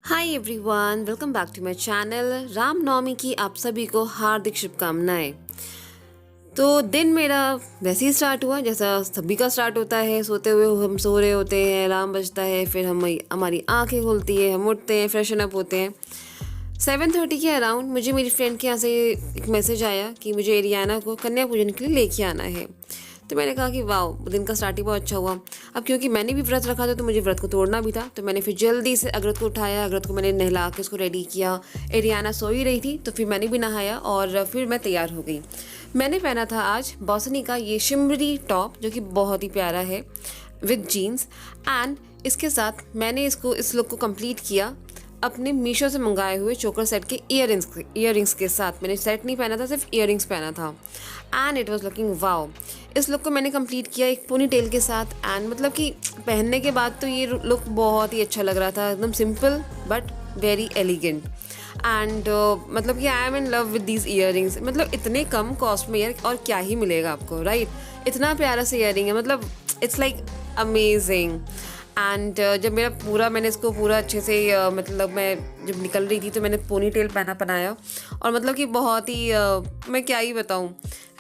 Hi everyone, welcome back to my channel. Ramnavami की आप सभी को हार्दिक शुभकामनाएं। तो दिन मेरा वैसे ही स्टार्ट हुआ जैसा सभी का स्टार्ट होता है। सोते हुए हम सो रहे होते हैं, अलार्म बजता है, फिर हमारी आंखें खुलती है, हम उठते हैं, फ्रेशन अप होते हैं। 7:30 के अराउंड मुझे मेरी फ्रेंड के यहाँ से एक मैसेज आया कि मुझे एरियाना को कन्या पूजन के लिए लेके आना है। तो मैंने कहा कि वाह, दिन का स्टार्ट ही बहुत अच्छा हुआ। अब क्योंकि मैंने भी व्रत रखा था तो मुझे व्रत को तोड़ना भी था, तो मैंने फिर जल्दी से अगरत को उठाया, अगरत को मैंने नहला के उसको रेडी किया। एरियाना सो ही रही थी तो फिर मैंने भी नहाया और फिर मैं तैयार हो गई। मैंने पहना था आज बॉसनी का ये शिमरी टॉप जो कि बहुत ही प्यारा है विद जीन्स, एंड इसके साथ मैंने इस लुक को कंप्लीट किया अपने मीशो से मंगाए हुए चोकर सेट के ईयरिंग्स के साथ। मैंने सेट नहीं पहना था, सिर्फ ईयरिंग्स पहना था, and it was looking wow. इस लुक को मैंने कंप्लीट किया एक पोनी टेल के साथ, एंड मतलब कि पहनने के बाद तो ये लुक बहुत ही अच्छा लग रहा था, एकदम simple but very elegant. And मतलब कि I am in love with these earrings. मतलब इतने कम कॉस्ट में यार और क्या ही मिलेगा आपको, राइट? इतना प्यारा से ईयरिंग है, मतलब इट्स लाइक अमेजिंग। एंड जब मैंने इसको पूरा अच्छे से मतलब मैं जब निकल रही थी तो मैंने पोनी टेल बनाया और मतलब कि बहुत ही मैं क्या ही बताऊँ,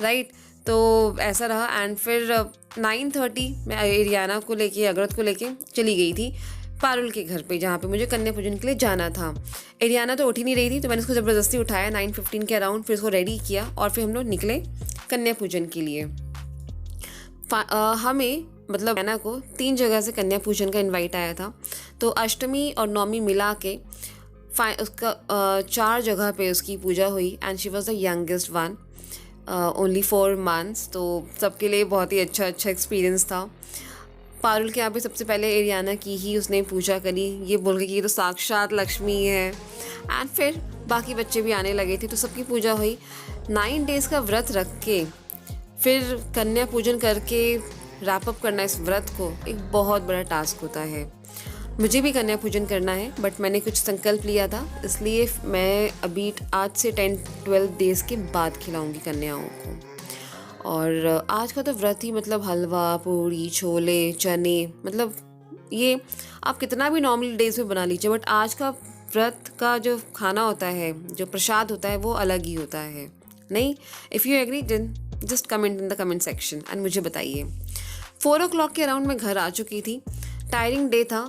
राइट? तो ऐसा रहा। एंड फिर 9:30 मैं एरियाना को लेके, अगरत को लेके चली गई थी पारुल के घर पे, जहाँ पे मुझे कन्या पूजन के लिए जाना था। एरियाना तो उठ ही नहीं रही थी तो मैंने उसको ज़बरदस्ती उठाया 9:15 के अराउंड, फिर उसको रेडी किया और फिर हम लोग निकले कन्या पूजन के लिए। हमें मतलब एरियाना को 3 जगह से कन्या पूजन का इनवाइट आया था, तो अष्टमी और नवमी मिला के उसका 4 जगह पे उसकी पूजा हुई। And she was the youngest one, only 4 months, तो सबके लिए बहुत ही अच्छा एक्सपीरियंस था। पारुल के यहाँ पे सबसे पहले एरियाना की ही उसने पूजा करी, ये बोल के कि ये तो साक्षात लक्ष्मी है। एंड फिर बाकी बच्चे भी आने लगे थे तो सबकी पूजा हुई। 9 days का व्रत रख के फिर कन्या पूजन करके रैप अप करना इस व्रत को एक बहुत बड़ा टास्क होता है। मुझे भी कन्या पूजन करना है बट मैंने कुछ संकल्प लिया था, इसलिए मैं अभी आज से 10-12 days के बाद खिलाऊंगी कन्याओं को। और आज का तो व्रत ही मतलब हलवा, पूड़ी, छोले, चने, मतलब ये आप कितना भी नॉर्मल डेज में बना लीजिए बट आज का व्रत का जो खाना होता है, जो प्रसाद होता है, वो अलग ही होता है, नहीं? If you agree then just comment in the comment section and मुझे बताइए। 4 o'clock के अराउंड मैं घर आ चुकी थी। टायरिंग डे था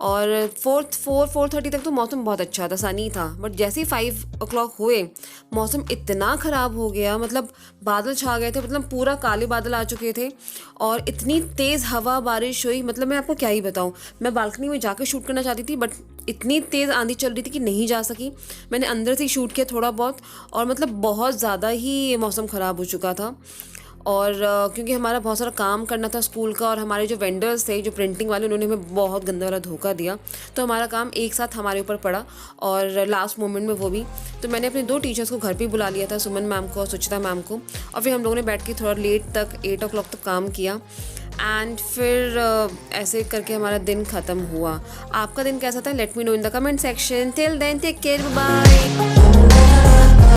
और 4:30 तक तो मौसम बहुत अच्छा था, सनी था, बट जैसे ही 5 o'clock हुए मौसम इतना ख़राब हो गया, मतलब बादल छा गए थे, मतलब पूरा काले बादल आ चुके थे और इतनी तेज़ हवा बारिश हुई, मतलब मैं आपको क्या ही बताऊँ। मैं बालकनी में जाकर शूट करना चाहती थी बट इतनी तेज़ आंधी चल रही थी कि नहीं जा सकी। मैंने अंदर से ही शूट किया थोड़ा बहुत, और मतलब बहुत ज़्यादा ही मौसम ख़राब हो चुका था। और क्योंकि हमारा बहुत सारा काम करना था स्कूल का, और हमारे जो वेंडर्स थे, जो प्रिंटिंग वाले, उन्होंने हमें बहुत गंदा वाला धोखा दिया, तो हमारा काम एक साथ हमारे ऊपर पड़ा और लास्ट मोमेंट में वो भी। तो मैंने अपने 2 टीचर्स को घर पे बुला लिया था, सुमन मैम को और सुचिता मैम को, और फिर हम लोगों ने बैठ के थोड़ा लेट तक 8 o'clock तक काम किया। एंड फिर ऐसे करके हमारा दिन ख़त्म हुआ। आपका दिन कैसा था? Let me know in the comment section. Till then take care, bye.